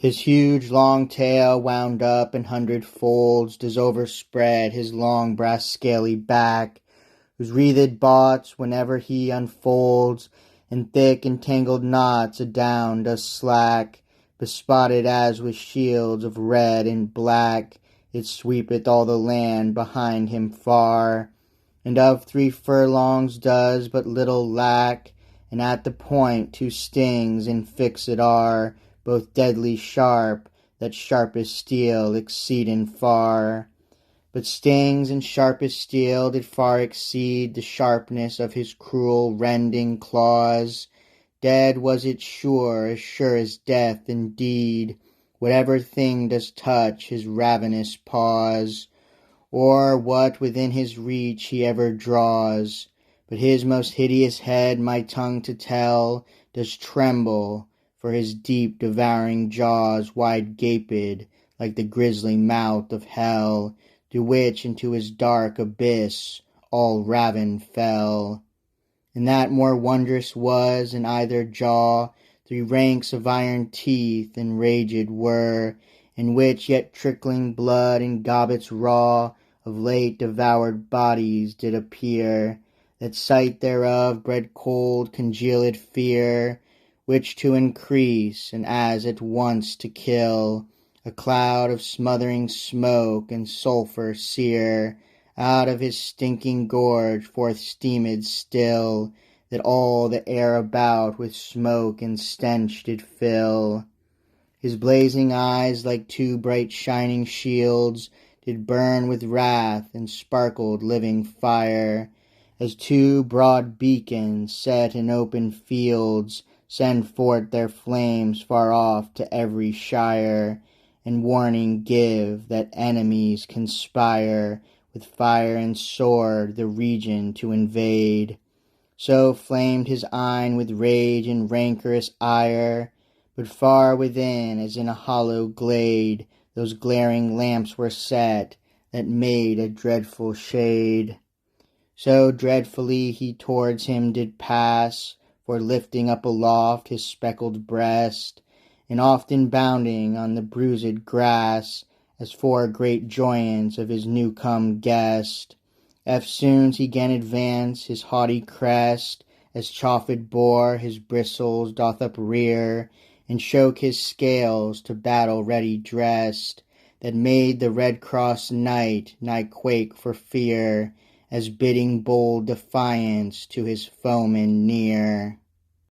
His huge long tail, wound up in 100 folds, does overspread his long brass scaly back, whose wreathed boughs, whenever he unfolds, in thick entangled knots adown does slack, bespotted as with shields of red and black, it sweepeth all the land behind him far, and of 3 furlongs does but little lack, and at the point 2 stings and fixed are, both deadly sharp, that sharpest steel exceeding far. But stings and sharpest steel did far exceed the sharpness of his cruel rending claws. Dead was it sure as death indeed, whatever thing does touch his ravenous paws, or what within his reach he ever draws. But his most hideous head my tongue to tell does tremble, for his deep devouring jaws wide gaped, like the grisly mouth of hell, through which into his dark abyss all raven fell. And that more wondrous was, in either jaw 3 ranks of iron teeth enraged were, in which yet trickling blood and gobbets raw of late devoured bodies did appear, that sight thereof bred cold congealed fear, which to increase, and as at once to kill, a cloud of smothering smoke and sulphur sear, out of his stinking gorge forth steamed still, that all the air about with smoke and stench did fill. His blazing eyes, like 2 bright shining shields, did burn with wrath and sparkled living fire, as 2 broad beacons set in open fields send forth their flames far off to every shire, and warning give that enemies conspire with fire and sword the region to invade. So flamed his eyne with rage and rancorous ire, but far within, as in a hollow glade, those glaring lamps were set that made a dreadful shade. So dreadfully he towards him did pass, for lifting up aloft his speckled breast, and often bounding on the bruised grass, as for great joyance of his new-come guest, eftsoons he gan advance his haughty crest, as choffed boar his bristles doth uprear, and shoke his scales to battle ready dressed, that made the red-crossed knight nigh quake for fear, as bidding bold defiance to his foeman near.